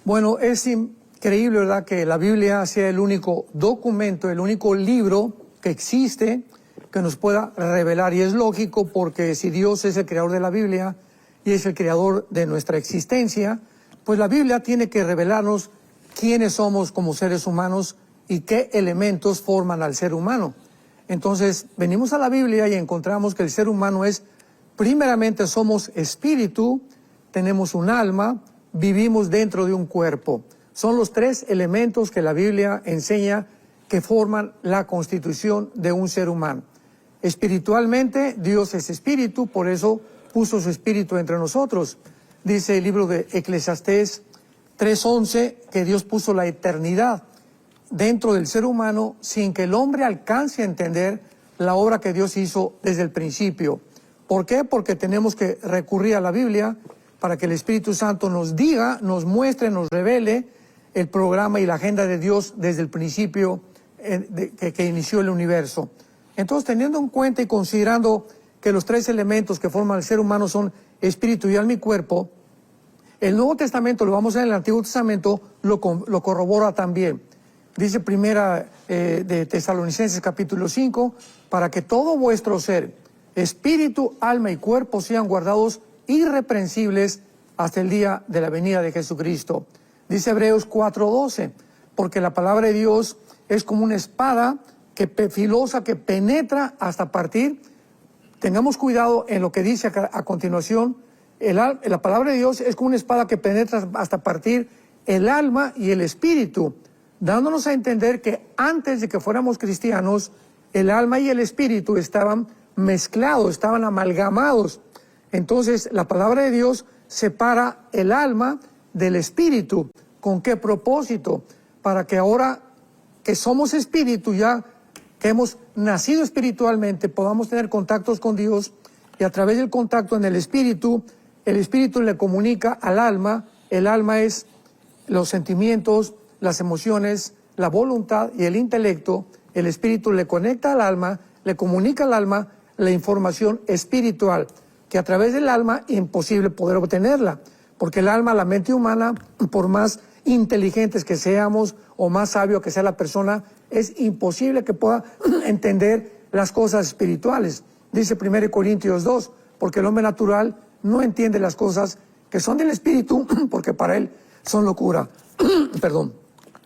Bueno, es increíble, ¿verdad?, que la Biblia sea el único documento, el único libro que existe que nos pueda revelar. Y es lógico, porque si Dios es el creador de la Biblia y es el creador de nuestra existencia, pues la Biblia tiene que revelarnos quiénes somos como seres humanos y qué elementos forman al ser humano. Entonces, venimos a la Biblia y encontramos que el ser humano es, primeramente, somos espíritu, tenemos un alma, vivimos dentro de un cuerpo. Son los tres elementos que la Biblia enseña que forman la constitución de un ser humano. Espiritualmente, Dios es espíritu, por eso puso su espíritu entre nosotros. Dice el libro de Eclesiastés 3:11 que Dios puso la eternidad dentro del ser humano sin que el hombre alcance a entender la obra que Dios hizo desde el principio. ¿Por qué? Porque tenemos que recurrir a la Biblia para que el Espíritu Santo nos diga, nos muestre, nos revele el programa y la agenda de Dios desde el principio que inició el universo. Entonces, teniendo en cuenta y considerando que los tres elementos que forman el ser humano son espíritu y alma y cuerpo, el Nuevo Testamento, lo vamos a ver en el Antiguo Testamento, lo corrobora también. Dice primera de Tesalonicenses capítulo 5, para que todo vuestro ser, espíritu, alma y cuerpo sean guardados irreprensibles hasta el día de la venida de Jesucristo. Dice Hebreos 4:12, porque la palabra de Dios es como una espada filosa que penetra hasta partir. Tengamos cuidado en lo que dice a continuación. La palabra de Dios es como una espada que penetra hasta partir el alma y el espíritu, dándonos a entender que antes de que fuéramos cristianos, el alma y el espíritu estaban mezclados, estaban amalgamados. Entonces, la palabra de Dios separa el alma del espíritu. ¿Con qué propósito? Para que ahora que somos espíritu, ya que hemos nacido espiritualmente, podamos tener contactos con Dios, y a través del contacto en el espíritu le comunica al alma. El alma es los sentimientos, las emociones, la voluntad y el intelecto. El espíritu le conecta al alma, le comunica al alma la información espiritual, que a través del alma es imposible poder obtenerla, porque el alma, la mente humana, por más inteligentes que seamos o más sabio que sea la persona, es imposible que pueda entender las cosas espirituales. Dice 1 Corintios 2, porque el hombre natural no entiende las cosas que son del espíritu, porque para él son locura. Perdón.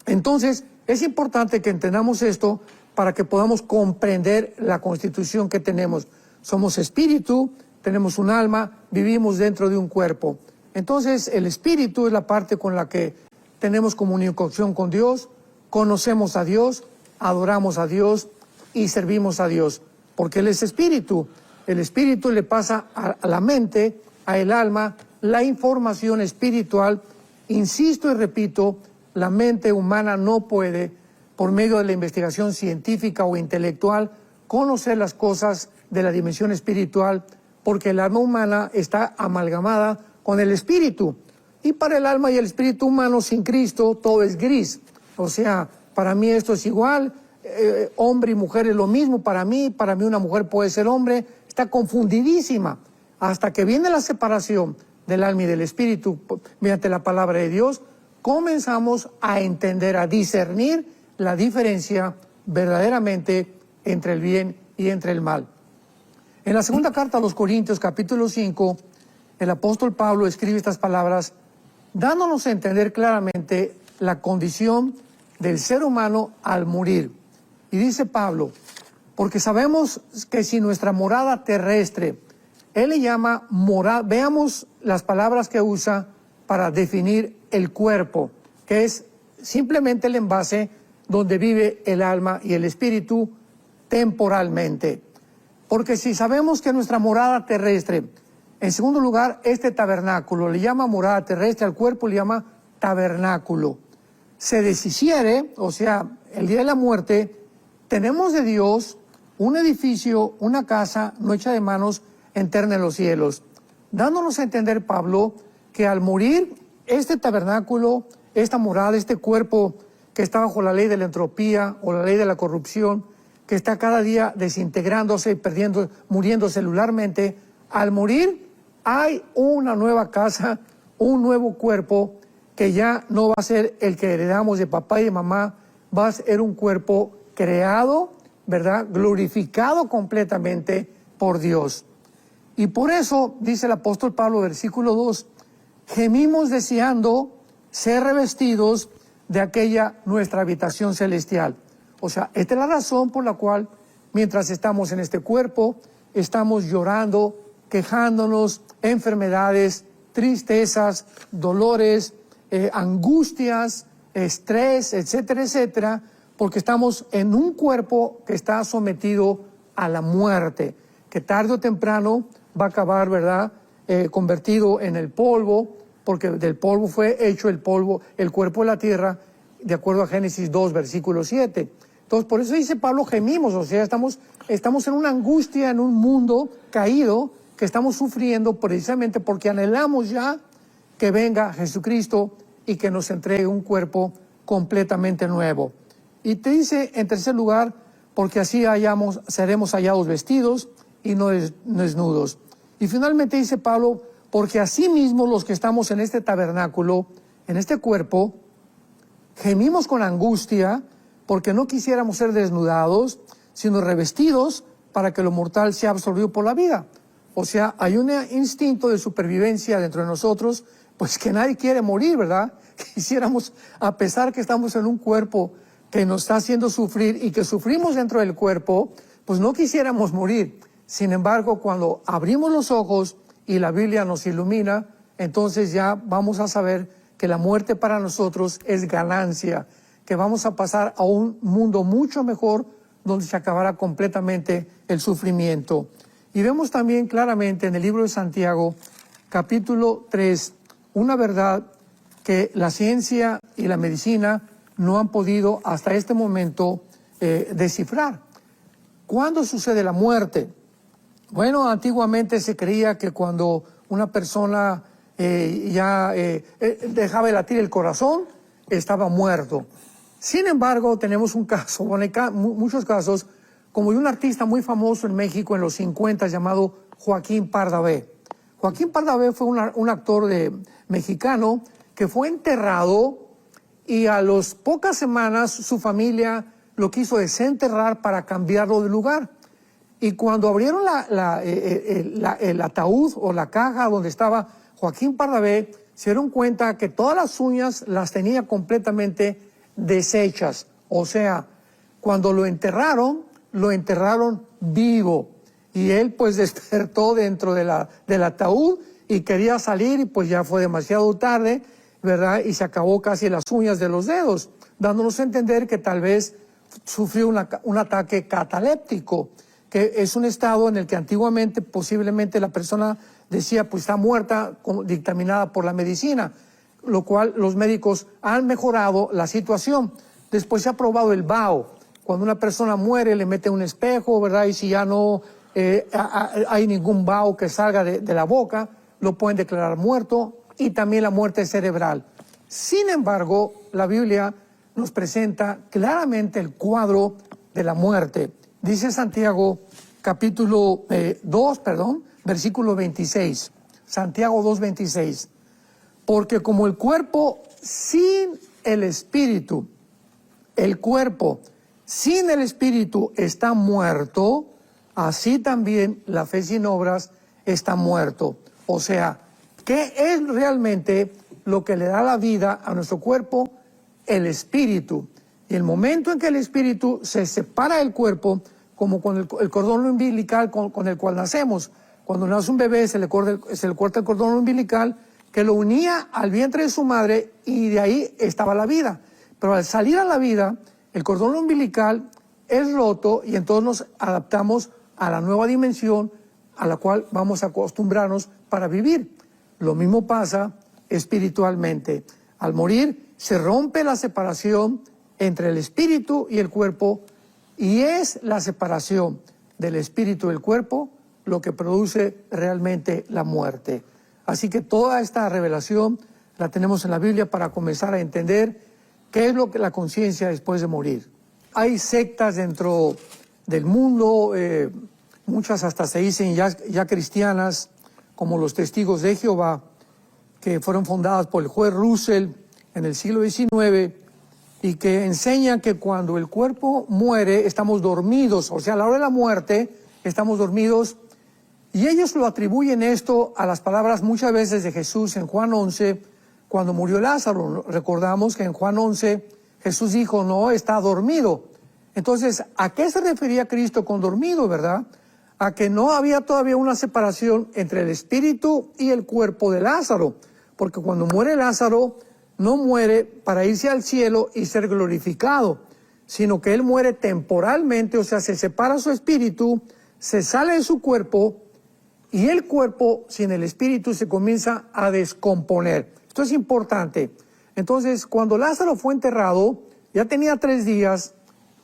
Entonces, es importante que entendamos esto para que podamos comprender la constitución que tenemos. Somos espíritu, tenemos un alma, vivimos dentro de un cuerpo. Entonces, el espíritu es la parte con la que tenemos comunicación con Dios, conocemos a Dios, adoramos a Dios y servimos a Dios, porque Él es espíritu. El espíritu le pasa a la mente, a el alma, la información espiritual. Insisto y repito, la mente humana no puede, por medio de la investigación científica o intelectual, conocer las cosas de la dimensión espiritual, porque el alma humana está amalgamada con el espíritu. Y para el alma y el espíritu humano sin Cristo todo es gris. O sea, para mí esto es igual, hombre y mujer es lo mismo para mí una mujer puede ser hombre, está confundidísima. Hasta que viene la separación del alma y del espíritu mediante la palabra de Dios, comenzamos a entender, a discernir la diferencia verdaderamente entre el bien y entre el mal. En la segunda carta a los Corintios, capítulo 5, el apóstol Pablo escribe estas palabras, dándonos a entender claramente la condición del ser humano al morir. Y dice Pablo, porque sabemos que si nuestra morada terrestre, él le llama morada, veamos las palabras que usa para definir el cuerpo, que es simplemente el envase donde vive el alma y el espíritu temporalmente. Porque si sabemos que nuestra morada terrestre, en segundo lugar, este tabernáculo, le llama morada terrestre, al cuerpo le llama tabernáculo, se deshiciere, o sea, el día de la muerte, tenemos de Dios un edificio, una casa no hecha de manos, eterna en los cielos. Dándonos a entender, Pablo, que al morir, este tabernáculo, esta morada, este cuerpo que está bajo la ley de la entropía o la ley de la corrupción, que está cada día desintegrándose y muriendo celularmente, al morir hay una nueva casa, un nuevo cuerpo que ya no va a ser el que heredamos de papá y de mamá, va a ser un cuerpo creado, ¿verdad? Glorificado completamente por Dios. Y por eso, dice el apóstol Pablo, versículo 2, gemimos deseando ser revestidos de aquella nuestra habitación celestial. O sea, esta es la razón por la cual, mientras estamos en este cuerpo, estamos llorando, quejándonos, enfermedades, tristezas, dolores, angustias, estrés, etcétera, etcétera, porque estamos en un cuerpo que está sometido a la muerte, que tarde o temprano va a acabar, ¿verdad?, convertido en el polvo, porque del polvo fue hecho el polvo, el cuerpo de la tierra, de acuerdo a Génesis 2, versículo 7. Entonces, por eso dice Pablo, gemimos, o sea, estamos en una angustia, en un mundo caído, que estamos sufriendo precisamente porque anhelamos ya que venga Jesucristo y que nos entregue un cuerpo completamente nuevo. Y te dice, en tercer lugar, porque así seremos hallados vestidos y no desnudos. Y finalmente dice Pablo, porque así mismo los que estamos en este tabernáculo, en este cuerpo, gemimos con angustia, porque no quisiéramos ser desnudados, sino revestidos para que lo mortal sea absorbido por la vida. O sea, hay un instinto de supervivencia dentro de nosotros, pues que nadie quiere morir, ¿verdad? Quisiéramos, a pesar que estamos en un cuerpo que nos está haciendo sufrir y que sufrimos dentro del cuerpo, pues no quisiéramos morir. Sin embargo, cuando abrimos los ojos y la Biblia nos ilumina, entonces ya vamos a saber que la muerte para nosotros es ganancia, que vamos a pasar a un mundo mucho mejor donde se acabará completamente el sufrimiento. Y vemos también claramente en el libro de Santiago, capítulo 3, una verdad que la ciencia y la medicina no han podido hasta este momento descifrar. ¿Cuándo sucede la muerte? Bueno, antiguamente se creía que cuando una persona dejaba de latir el corazón, estaba muerto. Sin embargo, tenemos un caso, bueno, hay muchos casos, como de un artista muy famoso en México en los 50 llamado Joaquín Pardavé. Joaquín Pardavé fue un actor mexicano que fue enterrado y a las pocas semanas su familia lo quiso desenterrar para cambiarlo de lugar. Y cuando abrieron el ataúd o la caja donde estaba Joaquín Pardavé, se dieron cuenta que todas las uñas las tenía completamente deshechas. O sea, cuando lo enterraron vivo. Y él pues despertó dentro del ataúd y quería salir y pues ya fue demasiado tarde, ¿verdad? Y se acabó casi las uñas de los dedos, dándonos a entender que tal vez sufrió un ataque cataléptico, que es un estado en el que antiguamente posiblemente la persona decía pues está muerta, dictaminada por la medicina, lo cual los médicos han mejorado la situación. Después se ha probado el vaho. Cuando una persona muere le mete un espejo, ¿verdad? Y si ya no hay ningún vaho que salga de la boca, lo pueden declarar muerto, y también la muerte cerebral. Sin embargo, la Biblia nos presenta claramente el cuadro de la muerte. Dice Santiago capítulo 2, versículo 26. Santiago 2:26. Porque como el cuerpo sin el espíritu, está muerto, así también la fe sin obras está muerto. O sea, ¿qué es realmente lo que le da la vida a nuestro cuerpo? El espíritu. Y el momento en que el espíritu se separa del cuerpo, como con el cordón umbilical con el cual nacemos. Cuando nace un bebé se le corta el cordón umbilical que lo unía al vientre de su madre y de ahí estaba la vida. Pero al salir a la vida, el cordón umbilical es roto y entonces nos adaptamos a la nueva dimensión a la cual vamos a acostumbrarnos para vivir. Lo mismo pasa espiritualmente. Al morir se rompe la separación entre el espíritu y el cuerpo, y es la separación del espíritu y del cuerpo lo que produce realmente la muerte. Así que toda esta revelación la tenemos en la Biblia para comenzar a entender qué es lo que la conciencia después de morir. Hay sectas dentro del mundo, muchas hasta se dicen ya cristianas, como los Testigos de Jehová, que fueron fundadas por el juez Russell en el siglo XIX y que enseña que cuando el cuerpo muere estamos dormidos, o sea, a la hora de la muerte estamos dormidos, y ellos lo atribuyen esto a las palabras muchas veces de Jesús en Juan 11, cuando murió Lázaro. Recordamos que en Juan 11 Jesús dijo, no, está dormido. Entonces, ¿a qué se refería Cristo con dormido, verdad? A que no había todavía una separación entre el espíritu y el cuerpo de Lázaro, porque cuando muere Lázaro, no muere para irse al cielo y ser glorificado, sino que él muere temporalmente, o sea, se separa su espíritu, se sale de su cuerpo, y el cuerpo sin el espíritu se comienza a descomponer. Esto es importante. Entonces, cuando Lázaro fue enterrado, ya tenía 3 días,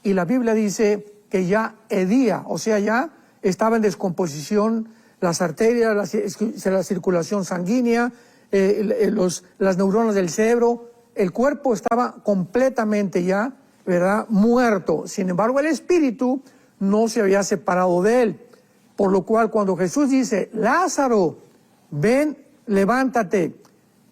y la Biblia dice que ya hedía, o sea, ya estaba en descomposición las arterias, la circulación sanguínea, las neuronas del cerebro, el cuerpo estaba completamente ya, ¿verdad?, muerto. Sin embargo, el espíritu no se había separado de él. Por lo cual, cuando Jesús dice, Lázaro, ven, levántate,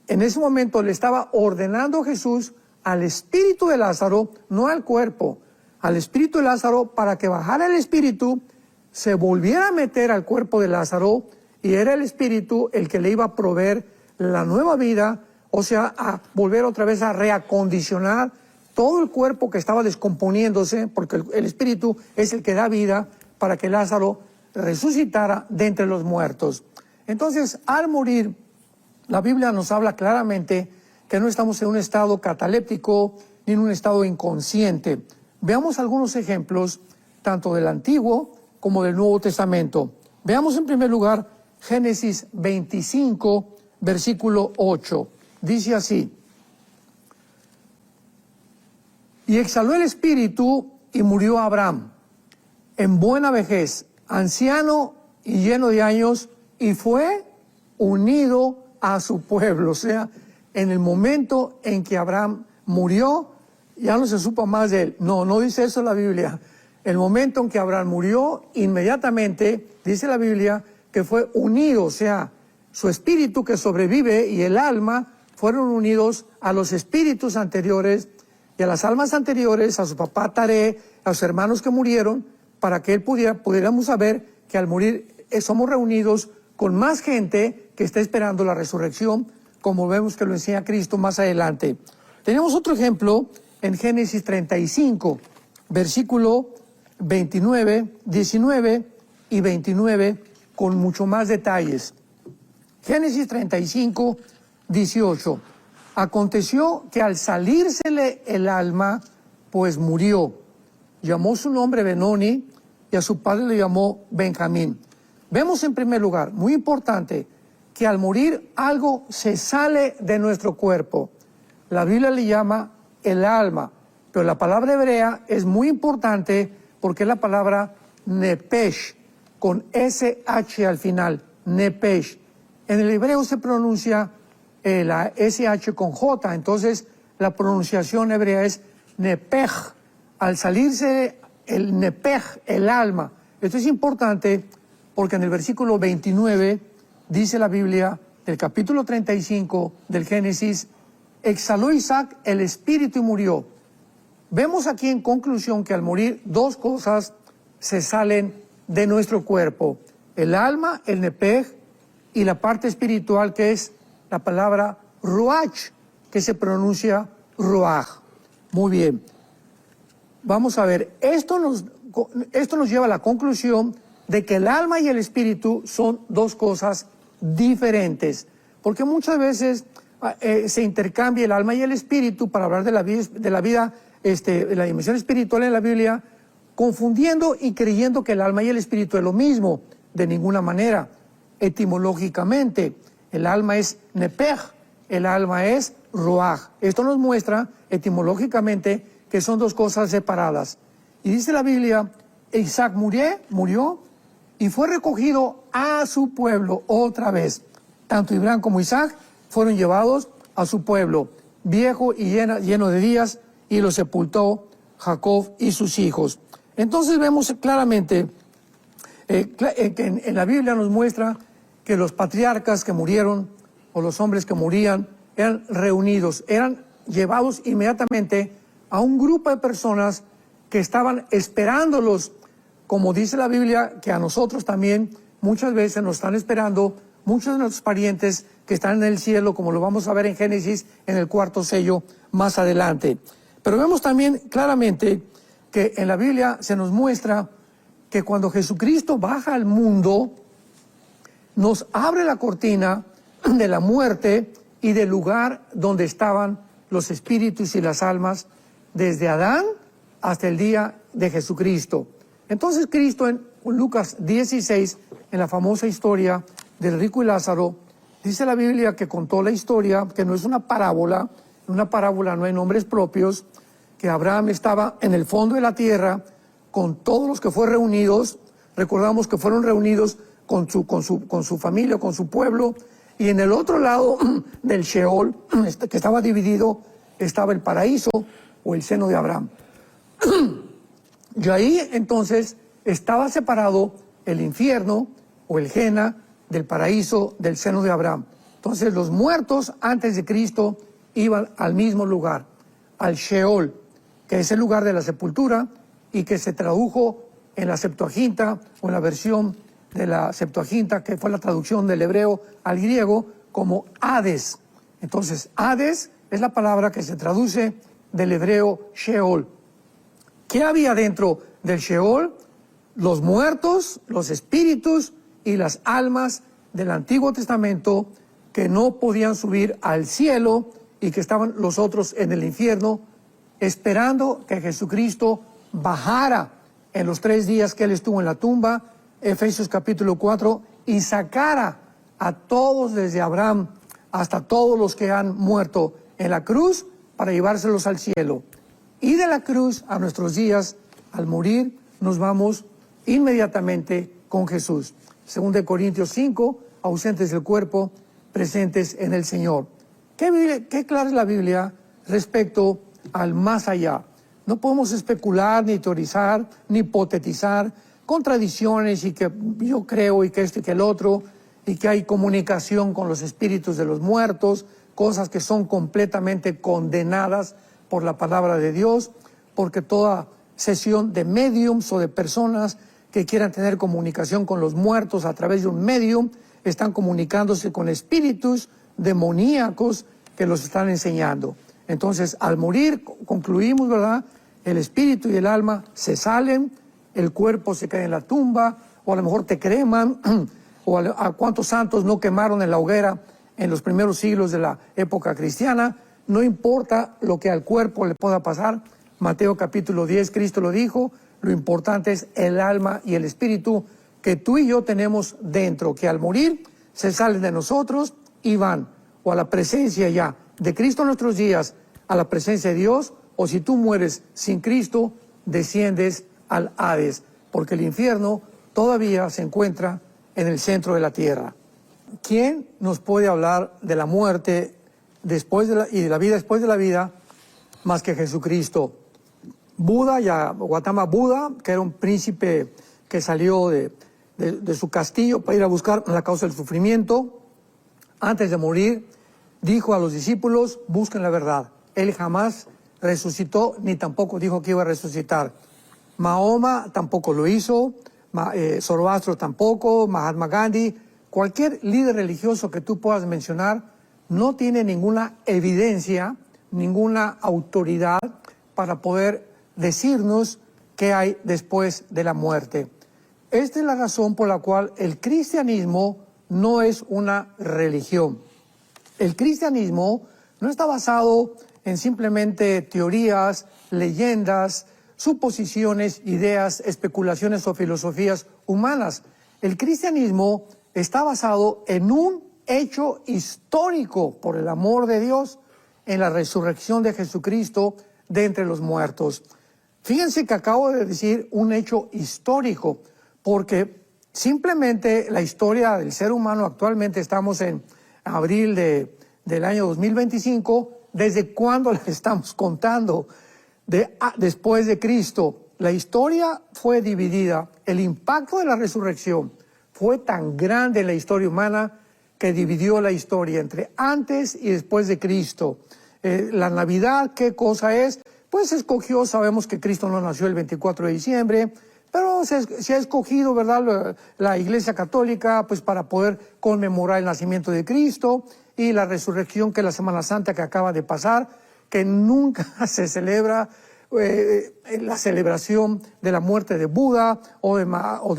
en ese momento le estaba ordenando Jesús al espíritu de Lázaro, no al cuerpo, al espíritu de Lázaro, para que bajara el espíritu, se volviera a meter al cuerpo de Lázaro, y era el espíritu el que le iba a proveer la nueva vida, o sea, a volver otra vez a reacondicionar todo el cuerpo que estaba descomponiéndose, porque el espíritu es el que da vida para que Lázaro resucitara de entre los muertos. Entonces, al morir, la Biblia nos habla claramente que no estamos en un estado cataléptico ni en un estado inconsciente. Veamos algunos ejemplos, tanto del Antiguo como del Nuevo Testamento. Veamos en primer lugar Génesis 25, versículo 8. Dice así: y exhaló el espíritu y murió Abraham en buena vejez, anciano y lleno de años, y fue unido a su pueblo. O sea, en el momento en que Abraham murió, ya no se supo más de él. No dice eso la Biblia. El momento en que Abraham murió, inmediatamente, dice la Biblia, que fue unido, o sea, su espíritu que sobrevive y el alma fueron unidos a los espíritus anteriores y a las almas anteriores, a su papá Taré, a sus hermanos que murieron, para que él pudiéramos saber que al morir somos reunidos con más gente que está esperando la resurrección, como vemos que lo enseña Cristo más adelante. Tenemos otro ejemplo en Génesis 35, versículo 29, 19 y 29, con mucho más detalles. Génesis 35, 18. Aconteció que al salírsele el alma, pues murió. Llamó su nombre Benoni y a su padre le llamó Benjamín. Vemos en primer lugar, muy importante, que al morir algo se sale de nuestro cuerpo. La Biblia le llama el alma, pero la palabra hebrea es muy importante porque es la palabra nepesh, con SH al final, nepesh. En el hebreo se pronuncia la SH con J, entonces la pronunciación hebrea es nepej. Al salirse el nepej, el alma. Esto es importante porque en el versículo 29 dice la Biblia, del capítulo 35 del Génesis, exhaló Isaac el espíritu y murió. Vemos aquí en conclusión que al morir 2 cosas se salen de nuestro cuerpo: el alma, el nepej, y la parte espiritual, que es la palabra ruach, que se pronuncia ruach. Muy bien. Vamos a ver, esto nos lleva a la conclusión de que el alma y el espíritu son 2 cosas diferentes, porque muchas veces se intercambia el alma y el espíritu para hablar de la vida, de la dimensión espiritual en la Biblia, confundiendo y creyendo que el alma y el espíritu es lo mismo. De ninguna manera. Etimológicamente, el alma es nepej, el alma es ruach. Esto nos muestra etimológicamente que son 2 cosas separadas. Y dice la Biblia, Isaac murió y fue recogido a su pueblo otra vez. Tanto Abraham como Isaac fueron llevados a su pueblo, viejo y lleno de días, y lo sepultó Jacob y sus hijos. Entonces vemos claramente que en la Biblia nos muestra que los patriarcas que murieron, o los hombres que morían, eran reunidos, eran llevados inmediatamente a un grupo de personas que estaban esperándolos, como dice la Biblia, que a nosotros también muchas veces nos están esperando muchos de nuestros parientes que están en el cielo, como lo vamos a ver en Génesis, en el 4.º sello más adelante. Pero vemos también claramente que en la Biblia se nos muestra que cuando Jesucristo baja al mundo, nos abre la cortina de la muerte y del lugar donde estaban los espíritus y las almas desde Adán hasta el día de Jesucristo. Entonces Cristo en Lucas 16, en la famosa historia del rico y Lázaro, dice la Biblia que contó la historia, que no es una parábola, en una parábola no hay nombres propios, que Abraham estaba en el fondo de la tierra con todos los que fueron reunidos. Recordamos que fueron reunidos con su familia, con su pueblo, y en el otro lado del Sheol, que estaba dividido, estaba el paraíso o el seno de Abraham. Y ahí entonces estaba separado el infierno o el Gena del paraíso del seno de Abraham. Entonces los muertos antes de Cristo iban al mismo lugar, al Sheol, que es el lugar de la sepultura y que se tradujo en la Septuaginta o en la versión de la Septuaginta, que fue la traducción del hebreo al griego, como Hades. Entonces, Hades es la palabra que se traduce del hebreo Sheol. ¿Qué había dentro del Sheol? Los muertos, los espíritus y las almas del Antiguo Testamento que no podían subir al cielo y que estaban los otros en el infierno, esperando que Jesucristo bajara en los 3 días que Él estuvo en la tumba, Efesios capítulo 4, y sacara a todos desde Abraham hasta todos los que han muerto en la cruz para llevárselos al cielo. Y de la cruz a nuestros días, al morir, nos vamos inmediatamente con Jesús. 2 Corintios 5, ausentes del cuerpo, presentes en el Señor. Qué clara es la Biblia respecto al más allá. No podemos especular, ni teorizar, ni hipotetizar con tradiciones y que yo creo y que esto y que el otro, y que hay comunicación con los espíritus de los muertos, cosas que son completamente condenadas por la palabra de Dios, porque toda sesión de mediums o de personas que quieran tener comunicación con los muertos a través de un medium, están comunicándose con espíritus demoníacos que los están enseñando. Entonces, al morir, concluimos, ¿verdad? El espíritu y el alma se salen, el cuerpo se cae en la tumba, o a lo mejor te creman, o a cuántos santos no quemaron en la hoguera en los primeros siglos de la época cristiana. No importa lo que al cuerpo le pueda pasar. Mateo capítulo 10, Cristo lo dijo, lo importante es el alma y el espíritu que tú y yo tenemos dentro, que al morir se salen de nosotros y van o a la presencia ya de Cristo en nuestros días, a la presencia de Dios, o si tú mueres sin Cristo, desciendes al Hades, porque el infierno todavía se encuentra en el centro de la tierra. ¿Quién nos puede hablar de la muerte después y de la vida después de la vida más que Jesucristo? Buda, Gautama Buda, que era un príncipe que salió de su castillo para ir a buscar la causa del sufrimiento, antes de morir, dijo a los discípulos, busquen la verdad. Él jamás resucitó, ni tampoco dijo que iba a resucitar. Mahoma tampoco lo hizo, Zoroastro tampoco, Mahatma Gandhi, cualquier líder religioso que tú puedas mencionar, no tiene ninguna evidencia, ninguna autoridad para poder decirnos qué hay después de la muerte. Esta es la razón por la cual el cristianismo no es una religión. El cristianismo no está basado en simplemente teorías, leyendas, suposiciones, ideas, especulaciones o filosofías humanas. El cristianismo está basado en un hecho histórico, por el amor de Dios, en la resurrección de Jesucristo de entre los muertos. Fíjense que acabo de decir un hecho histórico, porque simplemente la historia del ser humano, actualmente estamos en abril del año 2025, ¿desde cuándo la estamos contando? Después de Cristo. La historia fue dividida. El impacto de la resurrección fue tan grande en la historia humana que dividió la historia entre antes y después de Cristo. La Navidad, ¿qué cosa es? Pues se escogió, sabemos que Cristo no nació el 24 de diciembre, pero se ha escogido, ¿verdad?, la Iglesia Católica, pues para poder conmemorar el nacimiento de Cristo y la resurrección, que es la Semana Santa que acaba de pasar, que nunca se celebra la celebración de la muerte de Buda, o de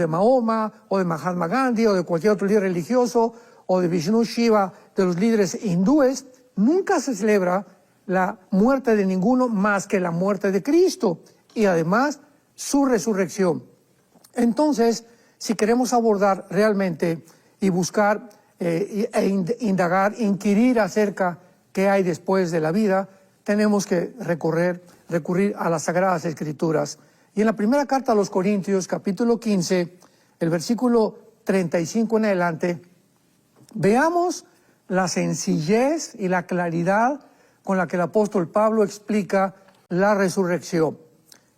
Mahoma, o de Mahatma Gandhi, o de cualquier otro líder religioso, o de Vishnu Shiva, de los líderes hindúes. Nunca se celebra la muerte de ninguno más que la muerte de Cristo y además su resurrección. Entonces, si queremos abordar realmente y buscar indagar, inquirir acerca qué hay después de la vida, tenemos que recurrir a las Sagradas Escrituras. Y en la primera carta a los Corintios, capítulo 15, el versículo 35 en adelante, veamos la sencillez y la claridad con la que el apóstol Pablo explica la resurrección.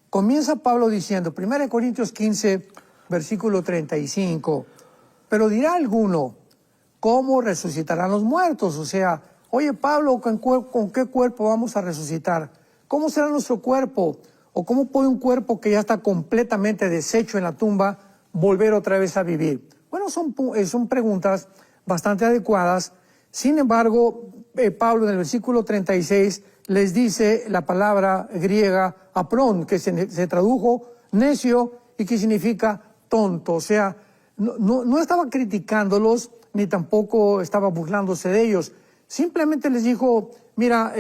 Comienza Pablo diciendo, 1 Corintios 15, versículo 35, pero dirá alguno, ¿cómo resucitarán los muertos? O sea, oye Pablo, ¿con qué cuerpo vamos a resucitar? ¿Cómo será nuestro cuerpo? ¿O cómo puede un cuerpo que ya está completamente deshecho en la tumba volver otra vez a vivir? Bueno, son preguntas bastante adecuadas. Sin embargo, Pablo en el versículo 36 les dice la palabra griega aprón, que se tradujo necio y que significa tonto. O sea, no estaba criticándolos ni tampoco estaba burlándose de ellos. Simplemente les dijo, mira,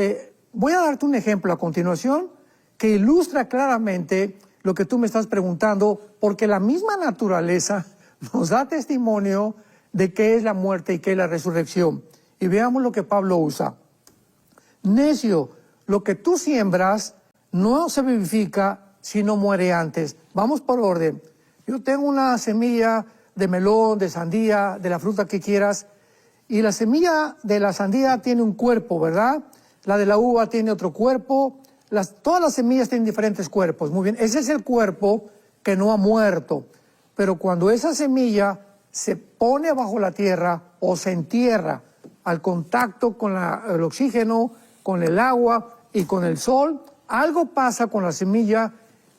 voy a darte un ejemplo a continuación que ilustra claramente lo que tú me estás preguntando, porque la misma naturaleza nos da testimonio de qué es la muerte y qué es la resurrección. Y veamos lo que Pablo usa. Necio, lo que tú siembras no se vivifica si no muere antes. Vamos por orden. Yo tengo una semilla de melón, de sandía, de la fruta que quieras, y la semilla de la sandía tiene un cuerpo, ¿verdad? La de la uva tiene otro cuerpo. Todas las semillas tienen diferentes cuerpos. Muy bien, ese es el cuerpo que no ha muerto. Pero cuando esa semilla se pone bajo la tierra o se entierra al contacto con el oxígeno, con el agua y con el sol, algo pasa con la semilla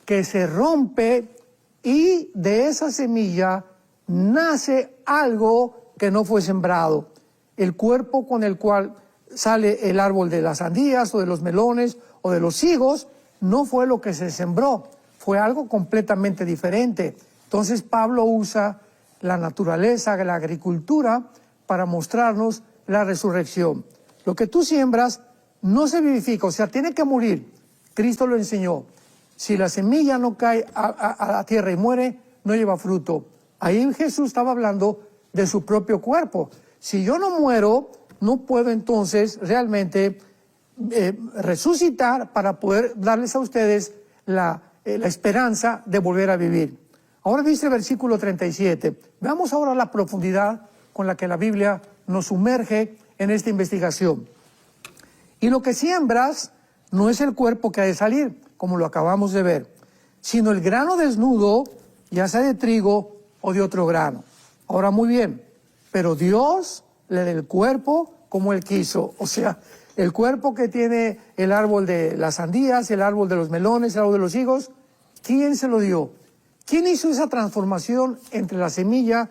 que se rompe y de esa semilla nace algo que no fue sembrado. El cuerpo con el cual sale el árbol de las sandías o de los melones o de los higos no fue lo que se sembró, fue algo completamente diferente. Entonces Pablo usa la naturaleza, la agricultura, para mostrarnos la resurrección. Lo que tú siembras no se vivifica, o sea, tiene que morir. Cristo lo enseñó. Si la semilla no cae a la tierra y muere, no lleva fruto. Ahí Jesús estaba hablando de su propio cuerpo. Si yo no muero, no puedo entonces realmente resucitar para poder darles a ustedes la esperanza de volver a vivir. Ahora dice el versículo 37. Veamos ahora la profundidad con la que la Biblia nos sumerge en esta investigación. Y lo que siembras no es el cuerpo que ha de salir, como lo acabamos de ver, sino el grano desnudo, ya sea de trigo o de otro grano. Ahora muy bien, pero Dios le da el cuerpo como Él quiso. O sea, el cuerpo que tiene el árbol de las sandías, el árbol de los melones, el árbol de los higos, ¿quién se lo dio? ¿Quién hizo esa transformación entre la semilla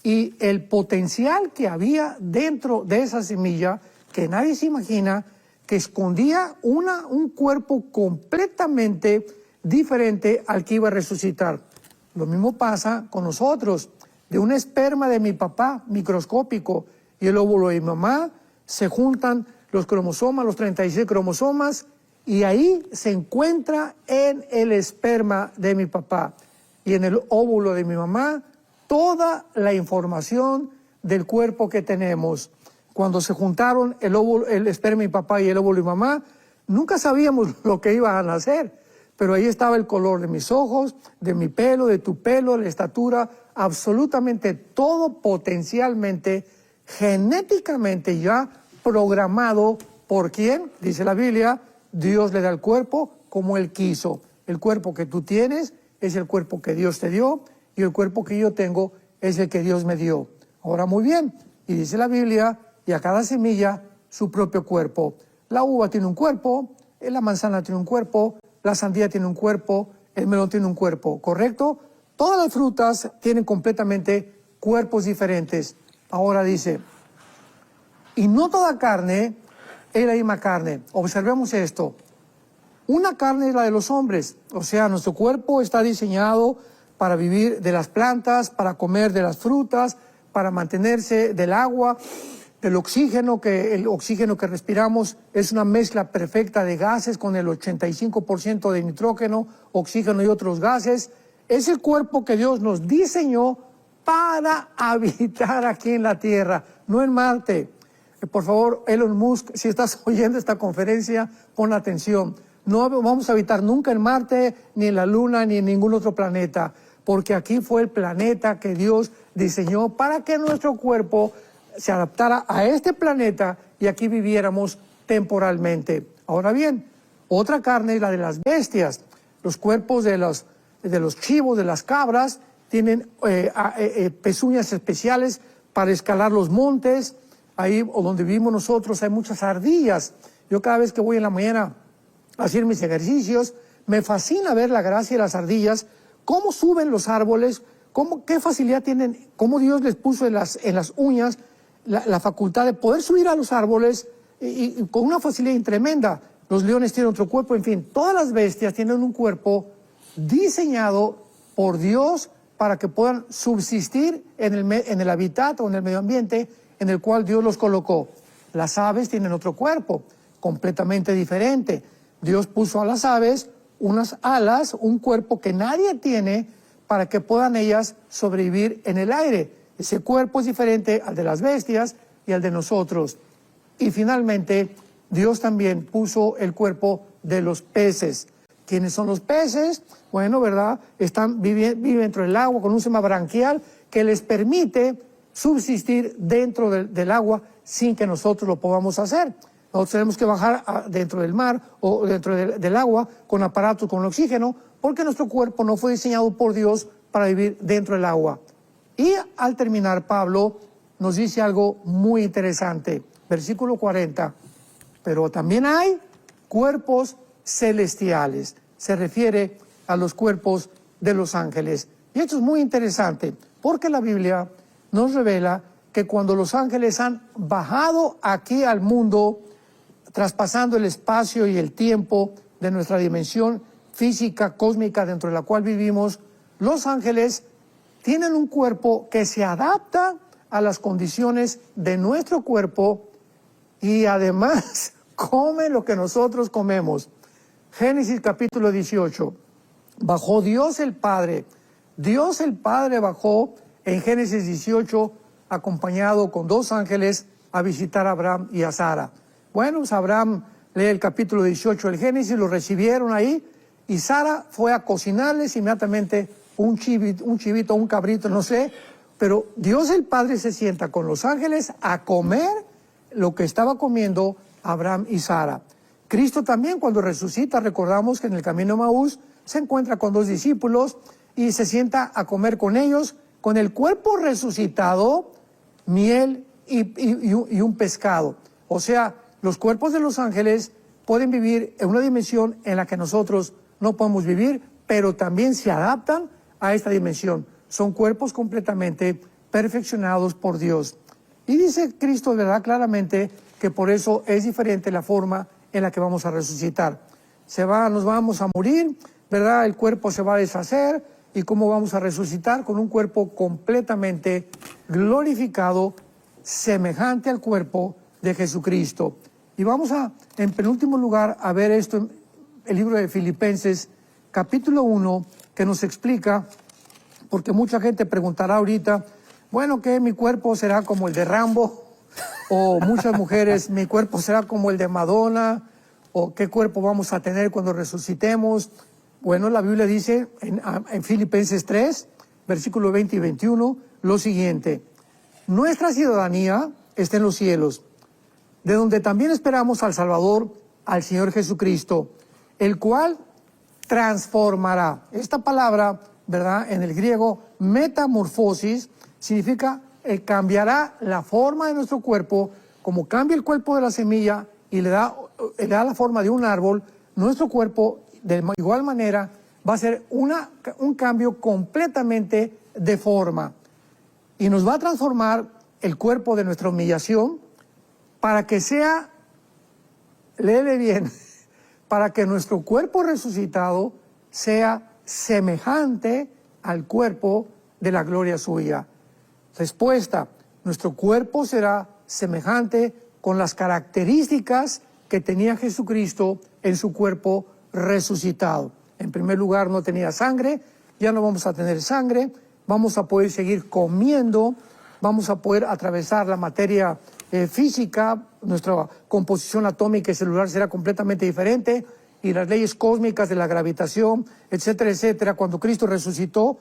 y el potencial que había dentro de esa semilla, que nadie se imagina, que escondía un cuerpo completamente diferente al que iba a resucitar? Lo mismo pasa con nosotros. De un esperma de mi papá, microscópico, y el óvulo de mi mamá, se juntan los cromosomas, los 36 cromosomas, y ahí se encuentra en el esperma de mi papá y en el óvulo de mi mamá toda la información del cuerpo que tenemos. Cuando se juntaron el esperma de mi papá y el óvulo de mi mamá, nunca sabíamos lo que iba a nacer, pero ahí estaba el color de mis ojos, de mi pelo, de tu pelo, la estatura, absolutamente todo potencialmente, genéticamente ya programado. ¿Por quién? Dice la Biblia, Dios le da el cuerpo como Él quiso. El cuerpo que tú tienes es el cuerpo que Dios te dio y el cuerpo que yo tengo es el que Dios me dio. Ahora muy bien, y dice la Biblia, y a cada semilla su propio cuerpo. La uva tiene un cuerpo, la manzana tiene un cuerpo, la sandía tiene un cuerpo, el melón tiene un cuerpo, ¿correcto? Todas las frutas tienen completamente cuerpos diferentes. Ahora dice, y no toda carne es la misma carne. Observemos esto. Una carne es la de los hombres, o sea, nuestro cuerpo está diseñado para vivir de las plantas, para comer de las frutas, para mantenerse del agua, del oxígeno, que el oxígeno que respiramos es una mezcla perfecta de gases con el 85% de nitrógeno, oxígeno y otros gases. Es el cuerpo que Dios nos diseñó para habitar aquí en la Tierra, no en Marte. Por favor, Elon Musk, si estás oyendo esta conferencia, pon atención. No vamos a habitar nunca en Marte, ni en la Luna, ni en ningún otro planeta, porque aquí fue el planeta que Dios diseñó para que nuestro cuerpo se adaptara a este planeta y aquí viviéramos temporalmente. Ahora bien, otra carne es la de las bestias. Los cuerpos de los chivos, de las cabras, tienen pezuñas especiales para escalar los montes. Ahí o donde vivimos nosotros hay muchas ardillas. Yo cada vez que voy en la mañana a hacer mis ejercicios, me fascina ver la gracia de las ardillas, cómo suben los árboles, qué facilidad tienen, cómo Dios les puso en las uñas la facultad de poder subir a los árboles y con una facilidad tremenda. Los leones tienen otro cuerpo, en fin, todas las bestias tienen un cuerpo diseñado por Dios para que puedan subsistir en el hábitat o en el medio ambiente en el cual Dios los colocó. Las aves tienen otro cuerpo, completamente diferente. Dios puso a las aves unas alas, un cuerpo que nadie tiene para que puedan ellas sobrevivir en el aire. Ese cuerpo es diferente al de las bestias y al de nosotros. Y finalmente, Dios también puso el cuerpo de los peces. ¿Quiénes son los peces? Bueno, ¿verdad? Viven dentro del agua con un sistema branquial que les permite subsistir dentro del agua sin que nosotros lo podamos hacer. Nosotros tenemos que bajar dentro del mar o dentro del agua con aparatos con oxígeno porque nuestro cuerpo no fue diseñado por Dios para vivir dentro del agua. Y al terminar, Pablo nos dice algo muy interesante. Versículo 40. Pero también hay cuerpos celestiales. Se refiere a los cuerpos de los ángeles. Y esto es muy interesante porque la Biblia nos revela que cuando los ángeles han bajado aquí al mundo, traspasando el espacio y el tiempo de nuestra dimensión física, cósmica, dentro de la cual vivimos, los ángeles tienen un cuerpo que se adapta a las condiciones de nuestro cuerpo y además comen lo que nosotros comemos. Génesis capítulo 18. Bajó Dios el Padre. Dios el Padre bajó en Génesis 18 acompañado con dos ángeles a visitar a Abraham y a Sara. Bueno, pues Abraham lee el capítulo 18 del Génesis, lo recibieron ahí y Sara fue a cocinarles inmediatamente un chivito, un cabrito, no sé, pero Dios el Padre se sienta con los ángeles a comer lo que estaba comiendo Abraham y Sara. Cristo también cuando resucita, recordamos que en el camino a Maús se encuentra con dos discípulos y se sienta a comer con ellos, con el cuerpo resucitado, miel y un pescado. O sea, los cuerpos de los ángeles pueden vivir en una dimensión en la que nosotros no podemos vivir, pero también se adaptan a esta dimensión. Son cuerpos completamente perfeccionados por Dios. Y dice Cristo, ¿verdad?, claramente que por eso es diferente la forma en la que vamos a resucitar. Nos vamos a morir, ¿verdad? El cuerpo se va a deshacer. ¿Y cómo vamos a resucitar? Con un cuerpo completamente glorificado, semejante al cuerpo de Jesucristo. Y vamos en penúltimo lugar, a ver esto en el libro de Filipenses, capítulo 1, que nos explica, porque mucha gente preguntará ahorita, bueno, ¿qué mi cuerpo será como el de Rambo? O muchas mujeres, mi cuerpo será como el de Madonna, o qué cuerpo vamos a tener cuando resucitemos. Bueno, la Biblia dice en Filipenses 3, versículos 20 y 21, lo siguiente: nuestra ciudadanía está en los cielos, de donde también esperamos al Salvador, al Señor Jesucristo, el cual transformará. Esta palabra, ¿verdad?, en el griego, metamorfosis, significa cambiará la forma de nuestro cuerpo, como cambia el cuerpo de la semilla, y le da la forma de un árbol, nuestro cuerpo de igual manera va a ser un cambio completamente de forma. Y nos va a transformar el cuerpo de nuestra humillación para que sea, léele bien, para que nuestro cuerpo resucitado sea semejante al cuerpo de la gloria suya. Respuesta: nuestro cuerpo será semejante con las características que tenía Jesucristo en su cuerpo resucitado. En primer lugar, no tenía sangre, ya no vamos a tener sangre, vamos a poder seguir comiendo, vamos a poder atravesar la materia física, nuestra composición atómica y celular será completamente diferente, y las leyes cósmicas de la gravitación, etcétera, etcétera. Cuando Cristo resucitó,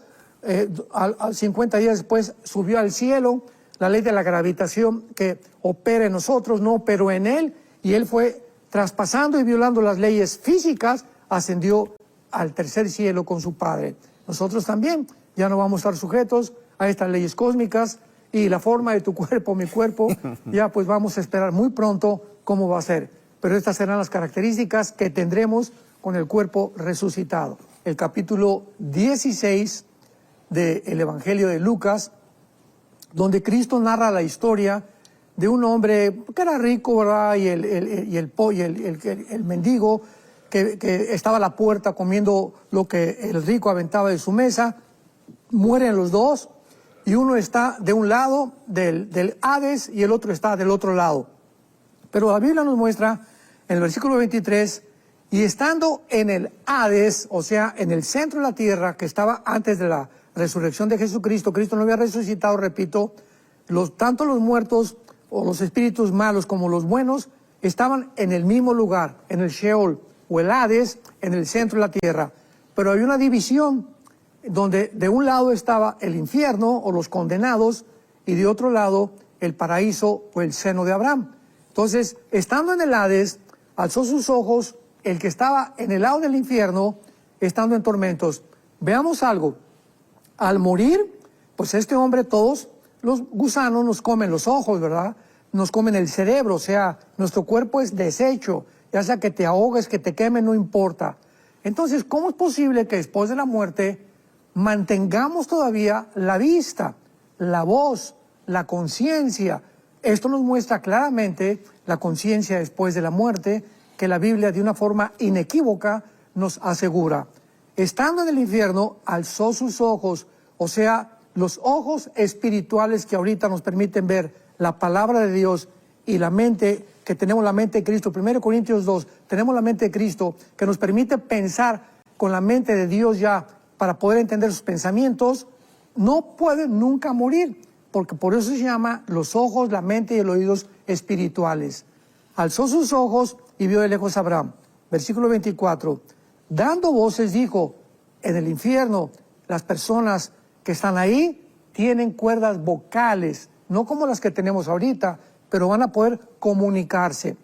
50 días después subió al cielo, la ley de la gravitación que opera en nosotros no operó en él, y él fue traspasando y violando las leyes físicas, ascendió al tercer cielo con su Padre. Nosotros también ya no vamos a estar sujetos a estas leyes cósmicas, y la forma de tu cuerpo, mi cuerpo, ya pues vamos a esperar muy pronto cómo va a ser. Pero estas serán las características que tendremos con el cuerpo resucitado. El capítulo 16 del Evangelio de Lucas, donde Cristo narra la historia de un hombre que era rico, ¿verdad? Y el mendigo que estaba a la puerta comiendo lo que el rico aventaba de su mesa. Mueren los dos, y uno está de un lado del Hades y el otro está del otro lado. Pero la Biblia nos muestra en el versículo 23, y estando en el Hades, o sea, en el centro de la tierra, que estaba antes de la resurrección de Jesucristo, Cristo no había resucitado, repito, tanto los muertos o los espíritus malos como los buenos estaban en el mismo lugar, en el Sheol o el Hades, en el centro de la tierra. Pero había una división, donde de un lado estaba el infierno o los condenados, y de otro lado el paraíso o el seno de Abraham. Entonces, estando en el Hades, alzó sus ojos el que estaba en el lado del infierno, estando en tormentos. Veamos algo. Al morir, pues este hombre, todos los gusanos nos comen los ojos, ¿verdad? Nos comen el cerebro, o sea, nuestro cuerpo es deshecho, ya sea que te ahogues, que te quemen, no importa. Entonces, ¿cómo es posible que después de la muerte mantengamos todavía la vista, la voz, la conciencia? Esto nos muestra claramente la conciencia después de la muerte, que la Biblia de una forma inequívoca nos asegura. Estando en el infierno, alzó sus ojos, o sea, los ojos espirituales que ahorita nos permiten ver la palabra de Dios, y la mente, que tenemos la mente de Cristo. 1 Corintios 2, tenemos la mente de Cristo, que nos permite pensar con la mente de Dios ya, para poder entender sus pensamientos. No pueden nunca morir, porque por eso se llama los ojos, la mente y los oídos espirituales. Alzó sus ojos y vio de lejos a Abraham. Versículo 24. Dando voces dijo: en el infierno las personas que están ahí tienen cuerdas vocales, no como las que tenemos ahorita, pero van a poder comunicarse.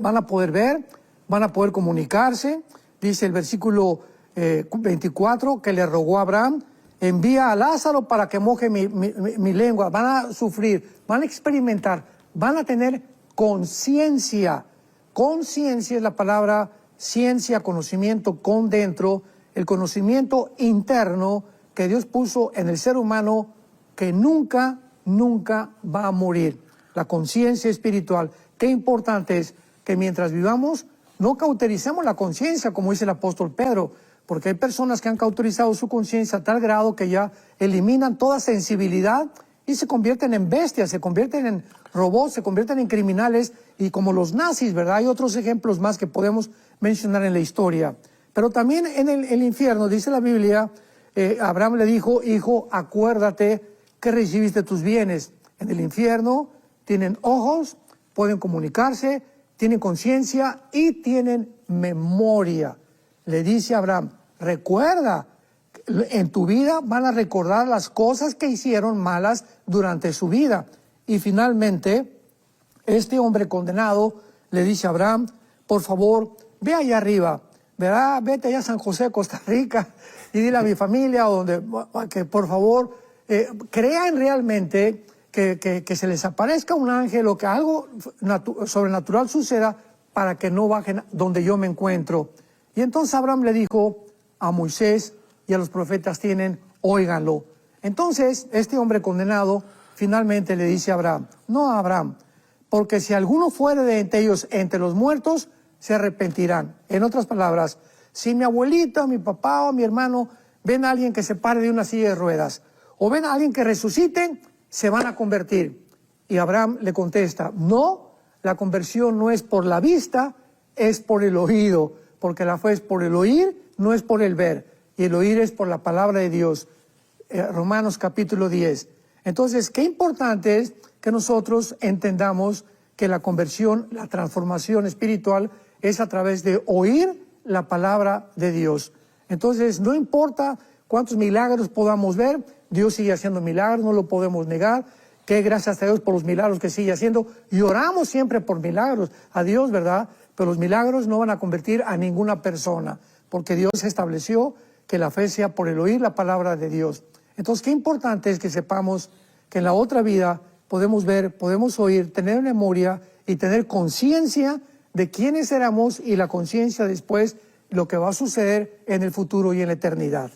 Van a poder ver, van a poder comunicarse. Dice el versículo 24, que le rogó a Abraham: envía a Lázaro para que moje mi lengua. Van a sufrir, van a experimentar, van a tener conciencia. Conciencia es la palabra ciencia, conocimiento con dentro, el conocimiento interno que Dios puso en el ser humano, que nunca va a morir. La conciencia espiritual. Qué importante es que mientras vivamos no cautericemos la conciencia, como dice el apóstol Pedro, porque hay personas que han cauterizado su conciencia a tal grado que ya eliminan toda sensibilidad y se convierten en bestias, se convierten en robots, se convierten en criminales, y como los nazis, ¿verdad? Hay otros ejemplos más que podemos mencionar en la historia. Pero también en el infierno, dice la Biblia, Abraham le dijo: hijo, acuérdate que recibiste tus bienes. En el infierno tienen ojos, pueden comunicarse, tienen conciencia y tienen memoria. Le dice a Abraham: recuerda, en tu vida van a recordar las cosas que hicieron malas durante su vida. Y finalmente, este hombre condenado le dice a Abraham: por favor, ve allá arriba, ¿verdad? Vete allá a San José, Costa Rica, y dile a mi familia que por favor crean realmente que se les aparezca un ángel o que algo sobrenatural suceda para que no bajen donde yo me encuentro. Y entonces Abraham le dijo a Moisés y a los profetas óiganlo. Entonces este hombre condenado finalmente le dice a Abraham, no a Abraham, porque si alguno fuere de entre ellos, entre los muertos, se arrepentirán. En otras palabras, si mi abuelita, mi papá o mi hermano ven a alguien que se pare de una silla de ruedas o ven a alguien que resuciten, se van a convertir. Y Abraham le contesta, no, la conversión no es por la vista, es por el oído, porque la fe es por el oír, no es por el ver, y el oír es por la palabra de Dios. Romanos capítulo 10. Entonces, qué importante es que nosotros entendamos que la conversión, la transformación espiritual es a través de oír la palabra de Dios. Entonces, no importa cuántos milagros podamos ver, Dios sigue haciendo milagros, no lo podemos negar. Que gracias a Dios por los milagros que sigue haciendo. Y oramos siempre por milagros a Dios, ¿verdad? Pero los milagros no van a convertir a ninguna persona, porque Dios estableció que la fe sea por el oír la palabra de Dios. Entonces, qué importante es que sepamos que en la otra vida podemos ver, podemos oír, tener memoria y tener conciencia de quiénes éramos y la conciencia después lo que va a suceder en el futuro y en la eternidad.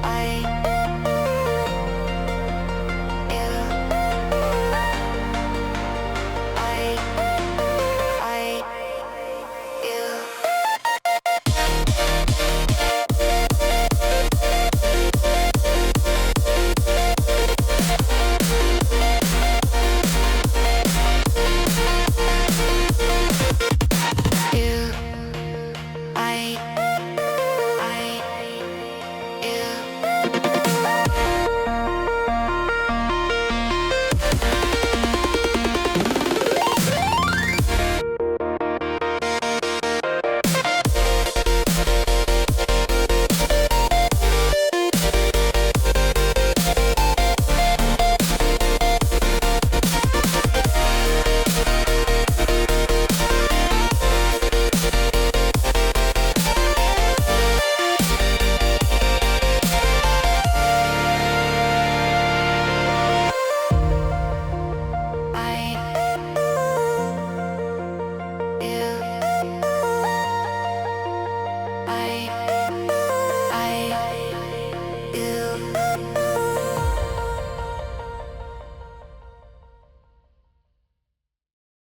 I